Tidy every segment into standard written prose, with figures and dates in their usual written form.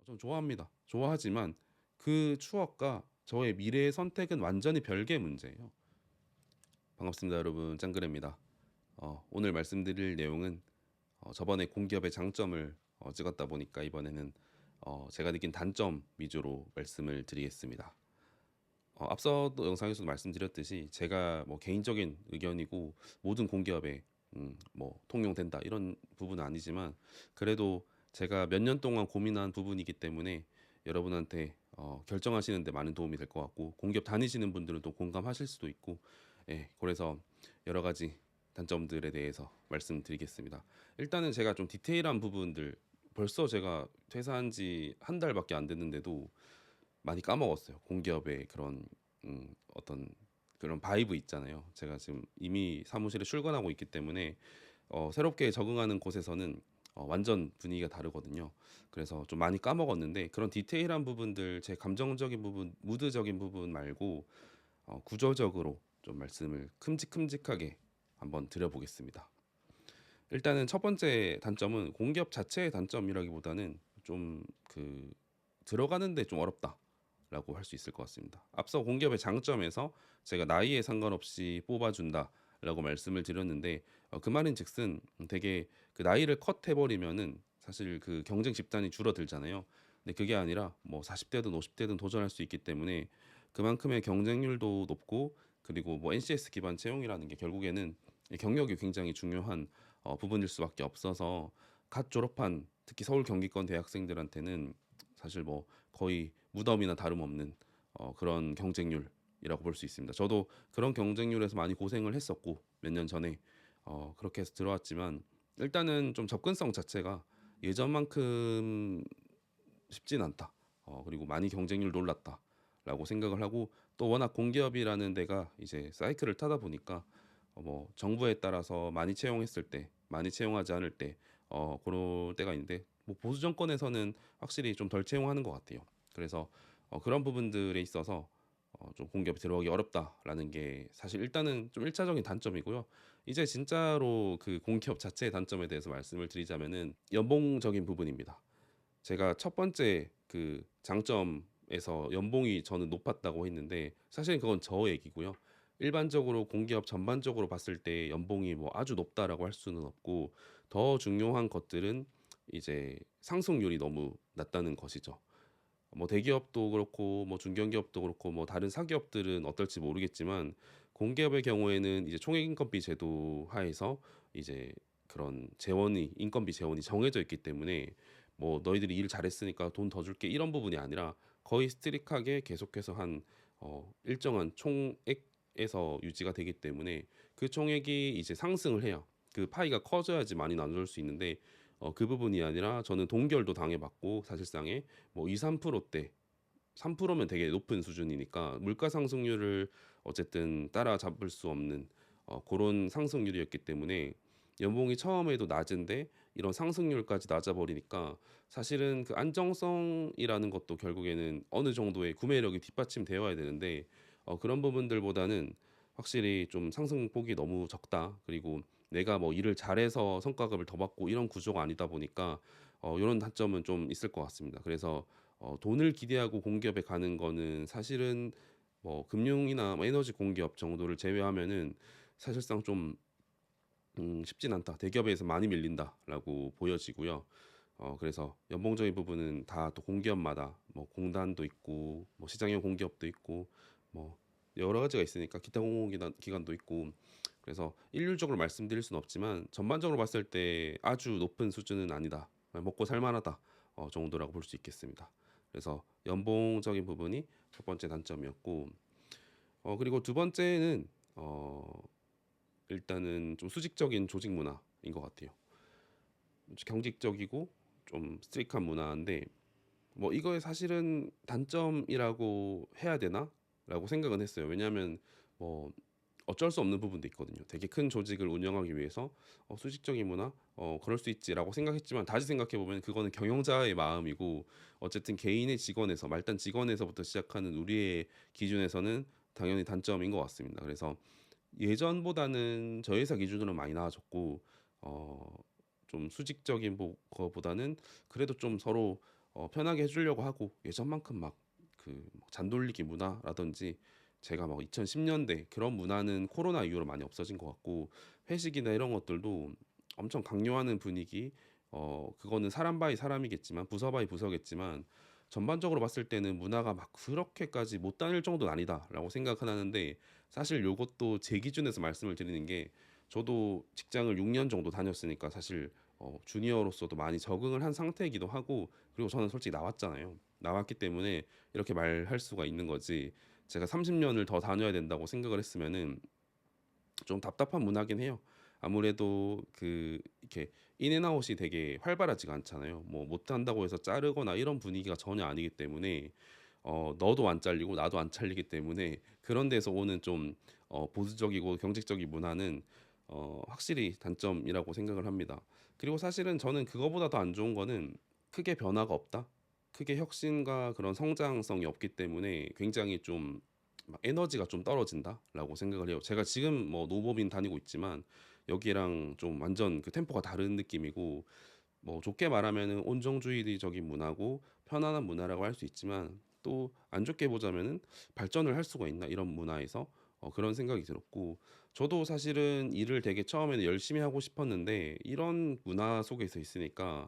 전 좋아합니다. 좋아하지만 그 추억과 저의 미래의 선택은 완전히 별개의 문제예요. 반갑습니다, 여러분. 짱그레입니다. 오늘 말씀드릴 내용은 저번에 공기업의 장점을 찍었다 보니까 이번에는 제가 느낀 단점 위주로 말씀을 드리겠습니다. 앞서도 영상에서도 말씀드렸듯이 제가 뭐 개인적인 의견이고 모든 공기업에 뭐 통용된다 이런 부분은 아니지만 그래도 제가 몇 년 동안 고민한 부분이기 때문에 여러분한테 결정하시는 데 많은 도움이 될 것 같고 공기업 다니시는 분들은 또 공감하실 수도 있고 예, 그래서 여러 가지 단점들에 대해서 말씀드리겠습니다. 일단은 제가 좀 디테일한 부분들 벌써 제가 퇴사한 지 한 달밖에 안 됐는데도 많이 까먹었어요. 공기업의 그런 어떤 그런 바이브 있잖아요. 제가 지금 이미 사무실에 출근하고 있기 때문에 새롭게 적응하는 곳에서는 완전 분위기가 다르거든요. 그래서 좀 많이 까먹었는데 그런 디테일한 부분들, 제 감정적인 부분, 무드적인 부분 말고 구조적으로 좀 말씀을 큼직큼직하게 한번 드려보겠습니다. 일단은 첫 번째 단점은 공기업 자체의 단점이라기보다는 좀 그 들어가는데 좀 어렵다라고 할 수 있을 것 같습니다. 앞서 공기업의 장점에서 제가 나이에 상관없이 뽑아준다라고 말씀을 드렸는데 그 말인즉슨 되게 그 나이를 컷해버리면은 사실 그 경쟁 집단이 줄어들잖아요. 근데 그게 아니라 뭐 40대든 50대든 도전할 수 있기 때문에 그만큼의 경쟁률도 높고 그리고 뭐 NCS 기반 채용이라는 게 결국에는 경력이 굉장히 중요한 부분일 수밖에 없어서 갓 졸업한 특히 서울 경기권 대학생들한테는 사실 뭐 거의 무덤이나 다름없는 그런 경쟁률이라고 볼 수 있습니다. 저도 그런 경쟁률에서 많이 고생을 했었고 몇 년 전에 그렇게 해서 들어왔지만 일단은 좀 접근성 자체가 예전만큼 쉽진 않다. 그리고 많이 경쟁률 놀랐다라고 생각을 하고 또 워낙 공기업이라는 데가 이제 사이클을 타다 보니까 뭐 정부에 따라서 많이 채용했을 때, 많이 채용하지 않을 때, 그럴 때가 있는데 뭐 보수 정권에서는 확실히 좀 덜 채용하는 것 같아요. 그래서 그런 부분들에 있어서 좀 공기업에 들어가기 어렵다라는 게 사실 일단은 좀 일차적인 단점이고요. 이제 진짜로 그 공기업 자체의 단점에 대해서 말씀을 드리자면은 연봉적인 부분입니다. 제가 첫 번째 그 장점에서 연봉이 저는 높았다고 했는데 사실은 그건 저 얘기고요. 일반적으로 공기업 전반적으로 봤을 때 연봉이 뭐 아주 높다라고 할 수는 없고 더 중요한 것들은 이제 상승률이 너무 낮다는 것이죠. 뭐 대기업도 그렇고 뭐 중견기업도 그렇고 뭐 다른 사기업들은 어떨지 모르겠지만 공기업의 경우에는 이제 총액인건비 제도 하에서 이제 그런 재원이 인건비 재원이 정해져 있기 때문에 뭐 너희들이 일 잘했으니까 돈 더 줄게 이런 부분이 아니라 거의 스트릭하게 계속해서 한 일정한 총액에서 유지가 되기 때문에 그 총액이 이제 상승을 해요. 그 파이가 커져야지 많이 나눠줄 수 있는데 그 부분이 아니라 저는 동결도 당해봤고 사실상에 뭐 2, 3%대 3%면 되게 높은 수준이니까 물가 상승률을 어쨌든 따라잡을 수 없는 그런 상승률이었기 때문에 연봉이 처음에도 낮은데 이런 상승률까지 낮아버리니까 사실은 그 안정성이라는 것도 결국에는 어느 정도의 구매력이 뒷받침되어야 되는데 그런 부분들보다는 확실히 좀 상승폭이 너무 적다. 그리고 내가 뭐 일을 잘해서 성과급을 더 받고 이런 구조가 아니다 보니까 이런 단점은 좀 있을 것 같습니다. 그래서 돈을 기대하고 공기업에 가는 거는 사실은 뭐 금융이나 뭐 에너지 공기업 정도를 제외하면은 사실상 좀 쉽진 않다. 대기업에서 많이 밀린다라고 보여지고요. 그래서 연봉적인 부분은 다 또 공기업마다 뭐 공단도 있고 뭐 시장형 공기업도 있고 뭐 여러 가지가 있으니까 기타 공공기관도 있고 그래서 일률적으로 말씀드릴 수는 없지만 전반적으로 봤을 때 아주 높은 수준은 아니다. 먹고 살만하다 정도라고 볼 수 있겠습니다. 그래서 연봉적인 부분이 첫 번째 단점이었고 그리고 두 번째는 일단은 좀 수직적인 조직 문화인 것 같아요. 경직적이고 좀 스트릭한 문화인데 뭐 이거에 사실은 단점이라고 해야 되나라고 생각은 했어요. 왜냐하면 뭐 어쩔 수 없는 부분도 있거든요. 되게 큰 조직을 운영하기 위해서 수직적인 문화 그럴 수 있지라고 생각했지만 다시 생각해 보면 그거는 경영자의 마음이고 어쨌든 개인의 직원에서 말단 직원에서부터 시작하는 우리의 기준에서는 당연히 단점인 것 같습니다. 그래서 예전보다는 저희 회사 기준으로는 많이 나아졌고 좀 수직적인 거보다는 그래도 좀 서로 편하게 해주려고 하고 예전만큼 막 그 잔돌리기 문화라든지 제가 막 2010년대 그런 문화는 코로나 이후로 많이 없어진 것 같고 회식이나 이런 것들도 엄청 강요하는 분위기 그거는 사람 바이 사람이겠지만 부서 바이 부서겠지만 전반적으로 봤을 때는 문화가 막 그렇게까지 못 다닐 정도는 아니다라고 생각은 하는데 사실 요것도 제 기준에서 말씀을 드리는 게 저도 직장을 6년 정도 다녔으니까 사실 주니어로서도 많이 적응을 한 상태이기도 하고 그리고 저는 솔직히 나왔잖아요. 나왔기 때문에 이렇게 말할 수가 있는 거지. 제가 30년을 더 다녀야 된다고 생각을 했으면은 좀 답답한 문화긴 해요. 아무래도 그 이렇게 인앤아웃이 되게 활발하지가 않잖아요. 뭐 못한다고 해서 자르거나 이런 분위기가 전혀 아니기 때문에 너도 안 잘리고 나도 안 잘리기 때문에 그런 데서 오는 좀 보수적이고 경직적인 문화는 확실히 단점이라고 생각을 합니다. 그리고 사실은 저는 그거보다 더 안 좋은 거는 크게 변화가 없다. 크게 혁신과 그런 성장성이 없기 때문에 굉장히 좀 막 에너지가 좀 떨어진다라고 생각을 해요. 제가 지금 뭐 노법인 다니고 있지만 여기랑 좀 완전 그 템포가 다른 느낌이고 뭐 좋게 말하면은 온정주의적인 문화고 편안한 문화라고 할 수 있지만 또 안 좋게 보자면은 발전을 할 수가 있나 이런 문화에서 그런 생각이 들었고 저도 사실은 일을 되게 처음에는 열심히 하고 싶었는데 이런 문화 속에서 있으니까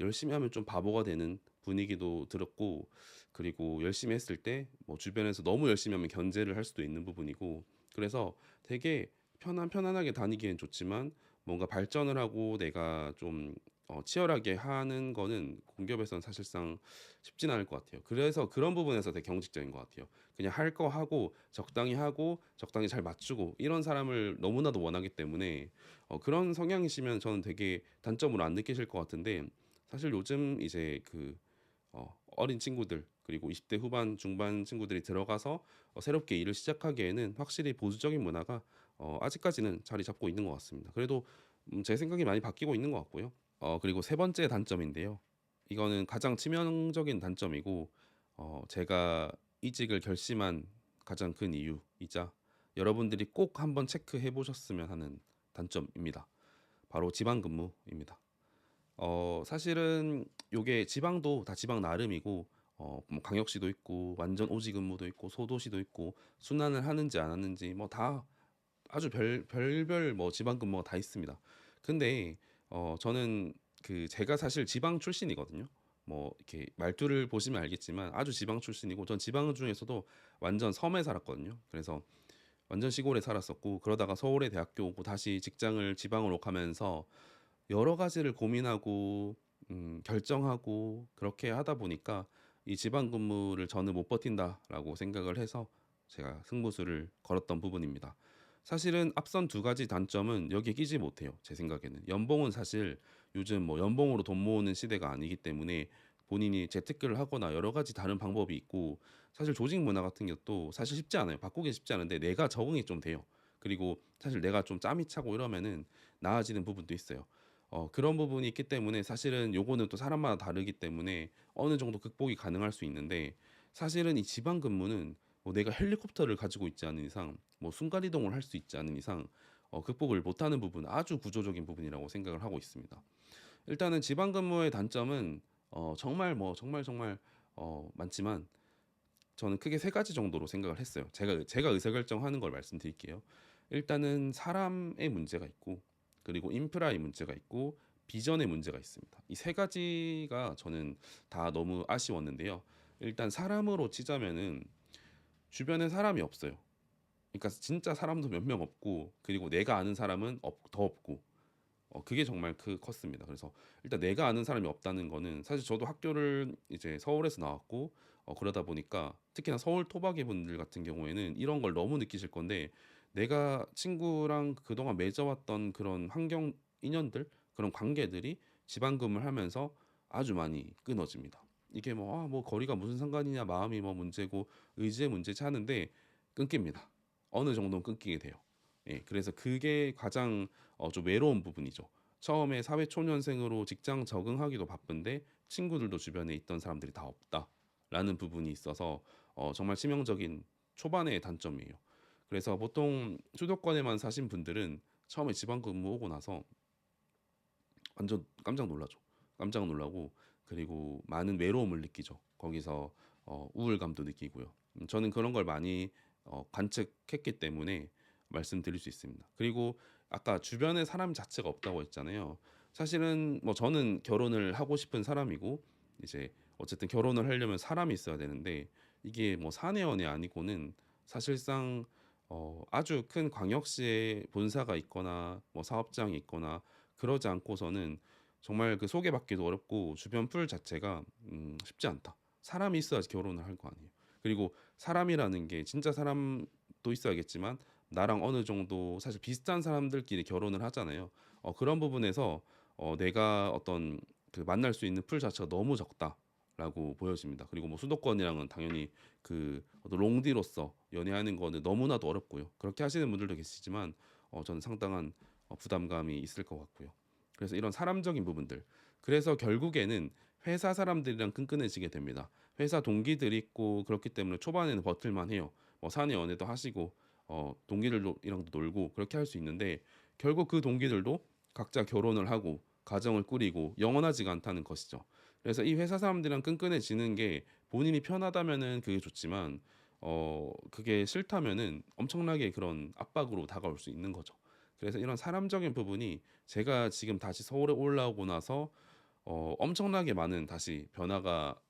열심히 하면 좀 바보가 되는 분위기도 들었고 그리고 열심히 했을 때 뭐 주변에서 너무 열심히 하면 견제를 할 수도 있는 부분이고 그래서 되게 편안하게 다니기엔 좋지만 뭔가 발전을 하고 내가 좀 치열하게 하는 거는 공기업에서는 사실상 쉽진 않을 것 같아요. 그래서 그런 부분에서 되게 경직적인 것 같아요. 그냥 할 거 하고 적당히 잘 맞추고 이런 사람을 너무나도 원하기 때문에 그런 성향이시면 저는 되게 단점으로 안 느끼실 것 같은데 사실 요즘 이제 그 어린 친구들 그리고 20대 후반 중반 친구들이 들어가서 새롭게 일을 시작하기에는 확실히 보수적인 문화가 아직까지는 자리 잡고 있는 것 같습니다. 그래도 제 생각이 많이 바뀌고 있는 것 같고요. 그리고 세 번째 단점인데요. 이거는 가장 치명적인 단점이고 제가 이직을 결심한 가장 큰 이유이자 여러분들이 꼭 한번 체크해 보셨으면 하는 단점입니다. 바로 지방 근무입니다. 사실은 요게 지방도 다 지방 나름이고 뭐 광역시도 있고 완전 오지 근무도 있고 소도시도 있고 순환을 하는지 안 하는지 뭐 다 아주 별별 뭐 지방 근무가 다 있습니다. 근데 저는 그 제가 사실 지방 출신이거든요. 뭐 이렇게 말투를 보시면 알겠지만 아주 지방 출신이고 전 지방 중에서도 완전 섬에 살았거든요. 그래서 완전 시골에 살았었고 그러다가 서울에 대학교 오고 다시 직장을 지방으로 가면서 여러 가지를 고민하고 결정하고 그렇게 하다 보니까 이 지방 근무를 저는 못 버틴다라고 생각을 해서 제가 승부수를 걸었던 부분입니다. 사실은 앞선 두 가지 단점은 여기에 끼지 못해요. 제 생각에는 연봉은 사실 요즘 뭐 연봉으로 돈 모으는 시대가 아니기 때문에 본인이 재테크를 하거나 여러 가지 다른 방법이 있고 사실 조직 문화 같은 것도 사실 쉽지 않아요. 바꾸기 쉽지 않은데 내가 적응이 좀 돼요. 그리고 사실 내가 좀 짬이 차고 이러면은 나아지는 부분도 있어요. 그런 부분이 있기 때문에 사실은 요거는 또 사람마다 다르기 때문에 어느 정도 극복이 가능할 수 있는데 사실은 이 지방 근무는 뭐 내가 헬리콥터를 가지고 있지 않은 이상 뭐 순간 이동을 할 수 있지 않은 이상 극복을 못하는 부분 아주 구조적인 부분이라고 생각을 하고 있습니다. 일단은 지방 근무의 단점은 정말 뭐 정말 많지만 저는 크게 세 가지 정도로 생각을 했어요. 제가 의사결정하는 걸 말씀드릴게요. 일단은 사람의 문제가 있고 그리고 인프라의 문제가 있고 비전의 문제가 있습니다. 이 세 가지가 저는 다 너무 아쉬웠는데요. 일단 사람으로 치자면은 주변에 사람이 없어요. 그러니까 진짜 사람도 몇 명 없고 그리고 내가 아는 사람은 더 없고 그게 정말 컸습니다. 그래서 일단 내가 아는 사람이 없다는 거는 사실 저도 학교를 이제 서울에서 나왔고 그러다 보니까 특히나 서울 토박이 분들 같은 경우에는 이런 걸 너무 느끼실 건데 내가 친구랑 그동안 맺어왔던 그런 환경 인연들 그런 관계들이 지방금을 하면서 아주 많이 끊어집니다. 이게 뭐 거리가 무슨 상관이냐 마음이 뭐 문제고 의지의 문제지 하는데 끊깁니다. 어느 정도는 끊기게 돼요. 예, 그래서 그게 가장 좀 외로운 부분이죠. 처음에 사회 초년생으로 직장 적응하기도 바쁜데 친구들도 주변에 있던 사람들이 다 없다라는 부분이 있어서 정말 치명적인 초반의 단점이에요. 그래서 보통 수도권에만 사신 분들은 처음에 지방 근무 오고 나서 완전 깜짝 놀라죠. 깜짝 놀라고 그리고 많은 외로움을 느끼죠. 거기서 우울감도 느끼고요. 저는 그런 걸 많이 관측했기 때문에 말씀드릴 수 있습니다. 그리고 아까 주변에 사람 자체가 없다고 했잖아요. 사실은 뭐 저는 결혼을 하고 싶은 사람이고 이제 어쨌든 결혼을 하려면 사람이 있어야 되는데 이게 뭐 사내 연애 아니고는 사실상 아주 큰 광역시에 본사가 있거나 뭐 사업장이 있거나 그러지 않고서는 정말 그 소개받기도 어렵고 주변 풀 자체가 쉽지 않다. 사람이 있어야지 결혼을 할 거 아니에요. 그리고 사람이라는 게 진짜 사람도 있어야겠지만 나랑 어느 정도 사실 비슷한 사람들끼리 결혼을 하잖아요. 그런 부분에서 내가 어떤 그 만날 수 있는 풀 자체가 너무 적다라고 보여집니다. 그리고 뭐 수도권이랑은 당연히 그 어떤 롱디로서 연애하는 거는 너무나도 어렵고요. 그렇게 하시는 분들도 계시지만 저는 상당한 부담감이 있을 것 같고요. 그래서 이런 사람적인 부분들. 그래서 결국에는 회사 사람들이랑 끈끈해지게 됩니다. 회사 동기들이 있고 그렇기 때문에 초반에는 버틸만 해요. 사내 연애도 하시고 동기들이랑도 놀고 그렇게 할 수 있는데 결국 그 동기들도 각자 결혼을 하고 가정을 꾸리고 영원하지가 않다는 것이죠. 그래서 이 회사 사람들이랑 끈끈해지는 게 본인이 편하다면은 그게 좋지만 그게 싫다면은 엄청나게 그런 압박으로 다가올 수 있는 거죠. 그래서 이런 사람적인 부분이 제가 지금 다시 서울에 올라오고 나서 엄청나게 많은 다시 변화가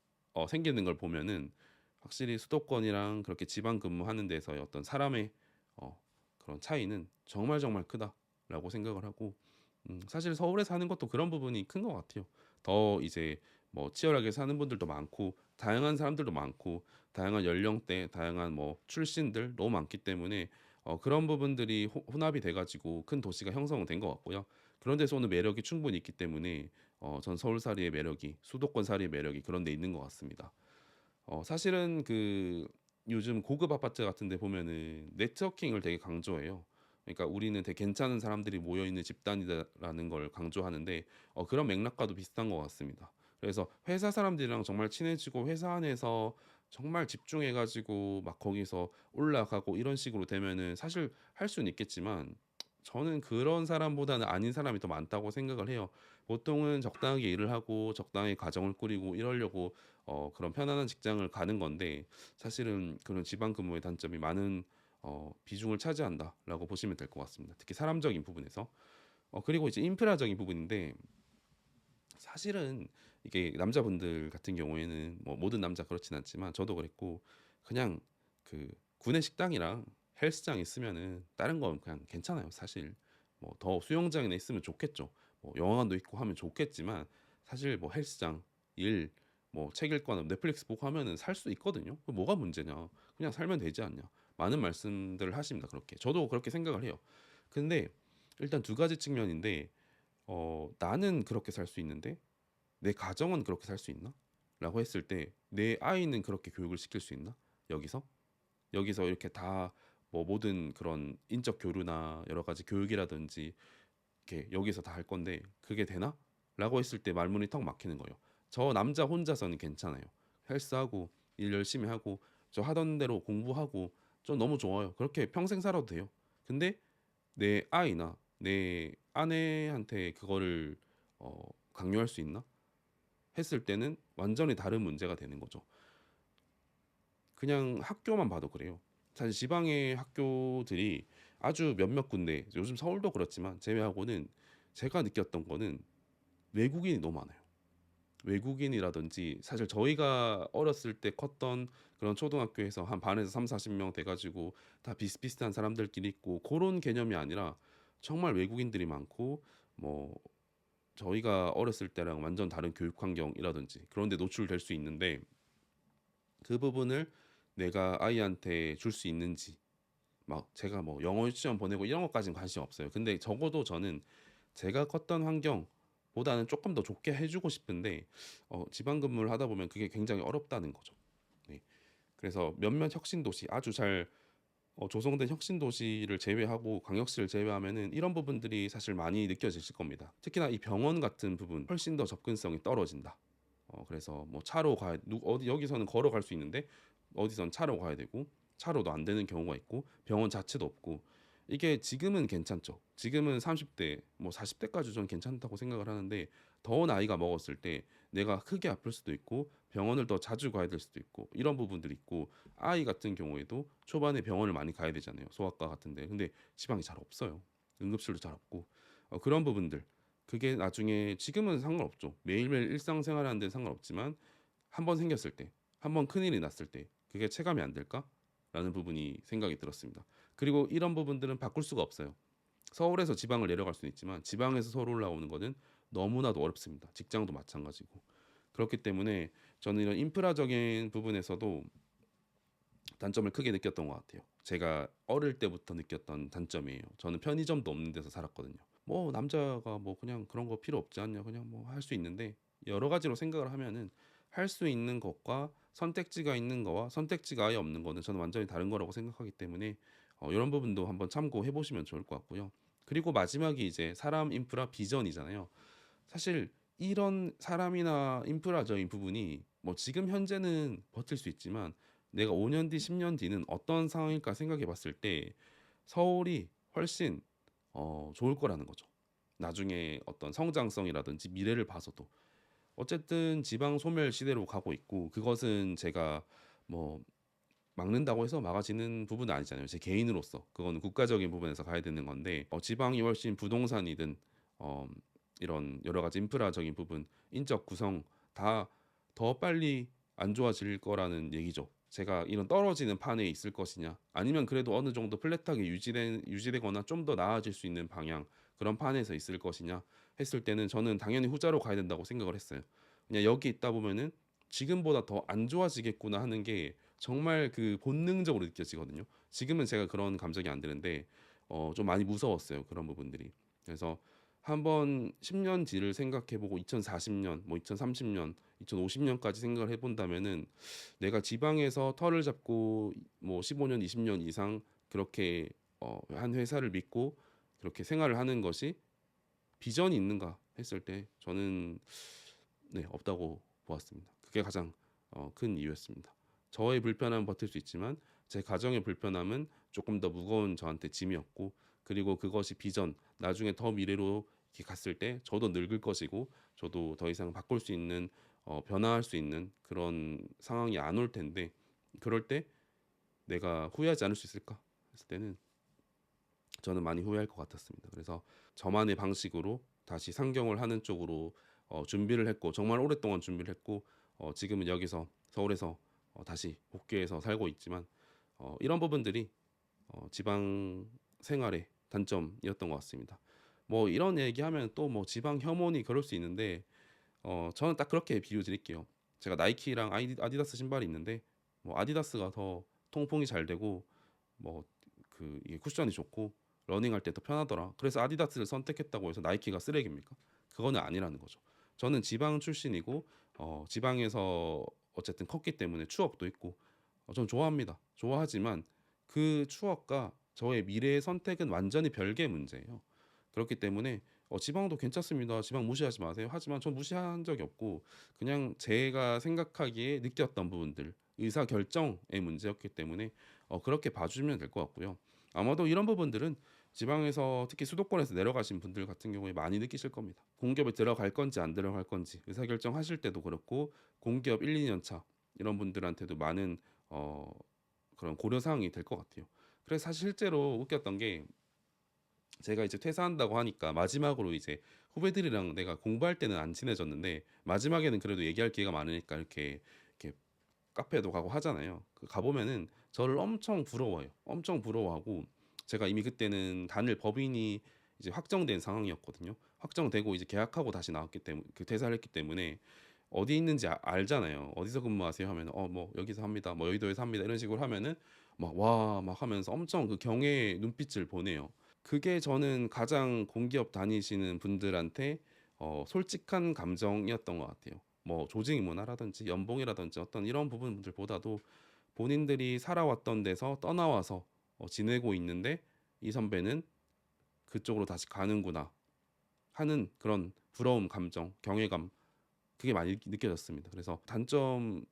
생기는 걸 보면은 확실히 수도권이랑 그렇게 지방 근무하는 데서의 어떤 사람의 그런 차이는 정말 정말 크다라고 생각을 하고 사실 서울에 사는 것도 그런 부분이 큰 것 같아요. 더 이제 뭐 치열하게 사는 분들도 많고 다양한 사람들도 많고 다양한 연령대, 다양한 뭐 출신들 너무 많기 때문에 그런 부분들이 혼합이 돼가지고 큰 도시가 형성된 것 같고요. 그런 데서 오는 매력이 충분히 있기 때문에 전 서울살이의 매력이 수도권살이의 매력이 그런 데 있는 것 같습니다. 사실은 그 요즘 고급 아파트 같은 데 보면은 네트워킹을 되게 강조해요. 그러니까 우리는 되게 괜찮은 사람들이 모여 있는 집단이다라는 걸 강조하는데 그런 맥락과도 비슷한 것 같습니다. 그래서 회사 사람들이랑 정말 친해지고 회사 안에서 정말 집중해가지고 막 거기서 올라가고 이런 식으로 되면은 사실 할 수는 있겠지만 저는 그런 사람보다는 아닌 사람이 더 많다고 생각을 해요. 보통은 적당하게 일을 하고 적당히 가정을 꾸리고 이러려고 그런 편안한 직장을 가는 건데 사실은 그런 지방 근무의 단점이 많은 비중을 차지한다라고 보시면 될 것 같습니다. 특히 사람적인 부분에서. 그리고 이제 인프라적인 부분인데 사실은 이게 남자분들 같은 경우에는 뭐 모든 남자 그렇진 않지만 저도 그랬고 그냥 그 구내 식당이랑 헬스장 있으면은 다른 건 그냥 괜찮아요. 사실 뭐 더 수영장이나 있으면 좋겠죠. 뭐 영화관도 있고 하면 좋겠지만 사실 뭐 헬스장 일 뭐 책 읽거나 넷플릭스 보고 하면은 살 수 있거든요. 그 뭐가 문제냐? 그냥 살면 되지 않냐? 많은 말씀들을 하십니다. 그렇게 저도 그렇게 생각을 해요. 근데 일단 두 가지 측면인데 나는 그렇게 살 수 있는데 내 가정은 그렇게 살 수 있나? 라고 했을 때 내 아이는 그렇게 교육을 시킬 수 있나? 여기서? 여기서 이렇게 다 뭐 모든 그런 인적 교류나 여러 가지 교육이라든지 이렇게 여기서 다 할 건데 그게 되나? 라고 했을 때 말문이 턱 막히는 거예요. 저 남자 혼자서는 괜찮아요. 헬스하고 일 열심히 하고 저 하던 대로 공부하고 저 너무 좋아요. 그렇게 평생 살아도 돼요. 근데 내 아이나 내 아내한테 그거를 강요할 수 있나? 했을 때는 완전히 다른 문제가 되는 거죠. 그냥 학교만 봐도 그래요. 사실 지방의 학교들이 아주 몇몇 군데, 요즘 서울도 그렇지만 제외하고는 제가 느꼈던 거는 외국인이 너무 많아요. 외국인이라든지 사실 저희가 어렸을 때 컸던 그런 초등학교에서 한 반에서 3, 40명 돼가지고 다 비슷비슷한 사람들끼리 있고 그런 개념이 아니라 정말 외국인들이 많고 뭐 저희가 어렸을 때랑 완전 다른 교육 환경이라든지 그런 데 노출될 수 있는데 그 부분을 내가 아이한테 줄 수 있는지 막 제가 뭐 영어 유치원 보내고 이런 것까지는 관심 없어요. 근데 적어도 저는 제가 컸던 환경보다는 조금 더 좋게 해주고 싶은데 지방 근무를 하다 보면 그게 굉장히 어렵다는 거죠. 네. 그래서 몇몇 혁신 도시 아주 잘 조성된 혁신 도시를 제외하고 광역시를 제외하면은 이런 부분들이 사실 많이 느껴지실 겁니다. 특히나 이 병원 같은 부분 훨씬 더 접근성이 떨어진다. 그래서 뭐 차로 가야 어디 여기서는 걸어갈 수 있는데 어디선 차로 가야 되고 차로도 안 되는 경우가 있고 병원 자체도 없고 이게 지금은 괜찮죠. 지금은 30대, 뭐 40대까지 저는 괜찮다고 생각을 하는데 더 나이가 먹었을 때 내가 크게 아플 수도 있고 병원을 더 자주 가야 될 수도 있고 이런 부분들이 있고 아이 같은 경우에도 초반에 병원을 많이 가야 되잖아요. 소아과 같은데. 근데 지방이 잘 없어요. 응급실도 잘 없고 그런 부분들 그게 나중에 지금은 상관없죠. 매일매일 일상생활 하는 데는 상관없지만 한 번 생겼을 때, 한 번 큰일이 났을 때 그게 체감이 안 될까? 라는 부분이 생각이 들었습니다. 그리고 이런 부분들은 바꿀 수가 없어요. 서울에서 지방을 내려갈 수는 있지만 지방에서 서울 올라오는 거는 너무나도 어렵습니다. 직장도 마찬가지고. 그렇기 때문에 저는 이런 인프라적인 부분에서도 단점을 크게 느꼈던 것 같아요. 제가 어릴 때부터 느꼈던 단점이에요. 저는 편의점도 없는 데서 살았거든요. 뭐 남자가 뭐 그냥 그런 거 필요 없지 않냐 그냥 뭐 할 수 있는데 여러 가지로 생각을 하면은 할 수 있는 것과 선택지가 있는 거와 선택지가 아예 없는 거는 저는 완전히 다른 거라고 생각하기 때문에 이런 부분도 한번 참고해 보시면 좋을 것 같고요. 그리고 마지막이 이제 사람 인프라 비전이잖아요. 사실 이런 사람이나 인프라적인 부분이 뭐 지금 현재는 버틸 수 있지만 내가 5년 뒤, 10년 뒤는 어떤 상황일까 생각해 봤을 때 서울이 훨씬 좋을 거라는 거죠. 나중에 어떤 성장성이라든지 미래를 봐서도 어쨌든 지방 소멸 시대로 가고 있고 그것은 제가 뭐 막는다고 해서 막아지는 부분은 아니잖아요. 제 개인으로서 그거는 국가적인 부분에서 가야 되는 건데 지방이 훨씬 부동산이든 어, 이런 여러 가지 인프라적인 부분, 인적 구성 다 더 빨리 안 좋아질 거라는 얘기죠. 제가 이런 떨어지는 판에 있을 것이냐, 아니면 그래도 어느 정도 플랫하게 유지되거나 좀 더 나아질 수 있는 방향 그런 판에서 있을 것이냐 했을 때는 저는 당연히 후자로 가야 된다고 생각을 했어요. 그냥 여기 있다 보면은 지금보다 더 안 좋아지겠구나 하는 게 정말 그 본능적으로 느껴지거든요. 지금은 제가 그런 감정이 안 드는데 좀 많이 무서웠어요. 그런 부분들이. 그래서 한번 10년 뒤를 생각해보고 2040년, 뭐 2030년, 2050년까지 생각을 해본다면은 내가 지방에서 터를 잡고 뭐 15년, 20년 이상 그렇게 한 회사를 믿고 그렇게 생활을 하는 것이 비전이 있는가 했을 때 저는 네, 없다고 보았습니다. 그게 가장 큰 이유였습니다. 저의 불편함은 버틸 수 있지만 제 가정의 불편함은 조금 더 무거운 저한테 짐이었고 그리고 그것이 비전 나중에 더 미래로 이렇게 갔을 때 저도 늙을 것이고 저도 더 이상 바꿀 수 있는 변화할 수 있는 그런 상황이 안 올 텐데 그럴 때 내가 후회하지 않을 수 있을까 했을 때는 저는 많이 후회할 것 같았습니다. 그래서 저만의 방식으로 다시 상경을 하는 쪽으로 준비를 했고 정말 오랫동안 준비를 했고 지금은 여기서 서울에서 다시 복귀해서 살고 있지만 이런 부분들이 지방 생활의 단점이었던 것 같습니다. 뭐 이런 얘기하면 또 뭐 지방 혐오니 그럴 수 있는데 저는 딱 그렇게 비유 드릴게요. 제가 나이키랑 아디다스 신발이 있는데 뭐 아디다스가 더 통풍이 잘 되고 뭐 그 이게 쿠션이 좋고 러닝할 때 더 편하더라. 그래서 아디다스를 선택했다고 해서 나이키가 쓰레기입니까? 그거는 아니라는 거죠. 저는 지방 출신이고 지방에서 어쨌든 컸기 때문에 추억도 있고 저는 좋아합니다. 좋아하지만 그 추억과 저의 미래의 선택은 완전히 별개의 문제예요. 그렇기 때문에 지방도 괜찮습니다. 지방 무시하지 마세요. 하지만 전 무시한 적이 없고 그냥 제가 생각하기에 느꼈던 부분들 의사 결정의 문제였기 때문에 그렇게 봐주시면 될 것 같고요. 아마도 이런 부분들은 지방에서 특히 수도권에서 내려가신 분들 같은 경우에 많이 느끼실 겁니다. 공기업에 들어갈 건지 안 들어갈 건지 의사결정 하실 때도 그렇고 공기업 1, 2년 차 이런 분들한테도 많은 그런 고려 사항이 될 것 같아요. 그래서 사실 실제로 웃겼던 게 제가 이제 퇴사한다고 하니까 마지막으로 이제 후배들이랑 내가 공부할 때는 안 친해졌는데 마지막에는 그래도 얘기할 기회가 많으니까 이렇게 카페도 가고 하잖아요. 그 가보면은 저를 엄청 부러워해요. 엄청 부러워하고 제가 이미 그때는 단일 법인이 이제 확정된 상황이었거든요. 확정되고 이제 계약하고 다시 나왔기 때문에 그 퇴사를 했기 때문에 어디 있는지 알잖아요. 어디서 근무하세요 하면 뭐 여기서 합니다. 뭐 여의도에서 합니다. 이런 식으로 하면은 막 와 막 하면서 엄청 그 경애의 눈빛을 보내요. 그게 저는 가장 공기업 다니시는 분들한테 솔직한 감정이었던 것 같아요. 뭐 조직 문화라든지 연봉이라든지 어떤 이런 부분들보다도 본인들이 살아왔던 데서 떠나와서 지내고 있는데 이 선배는 그쪽으로 다시 가는구나 하는 그런 부러움 감정, 경외감 그게 많이 느껴졌습니다. 그래서 단점을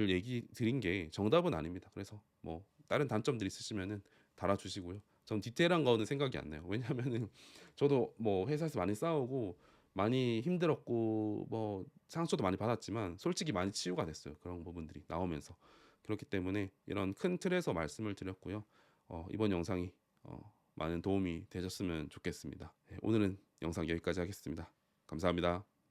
얘기 드린 게 정답은 아닙니다. 그래서 뭐 다른 단점들 있으시면은 달아주시고요. 전 디테일한 거는 생각이 안 나요. 왜냐면은 저도 뭐 회사에서 많이 싸우고 많이 힘들었고 뭐 상처도 많이 받았지만 솔직히 많이 치유가 됐어요. 그런 부분들이 나오면서. 그렇기 때문에 이런 큰 틀에서 말씀을 드렸고요. 이번 영상이 많은 도움이 되셨으면 좋겠습니다. 네, 오늘은 영상 여기까지 하겠습니다. 감사합니다.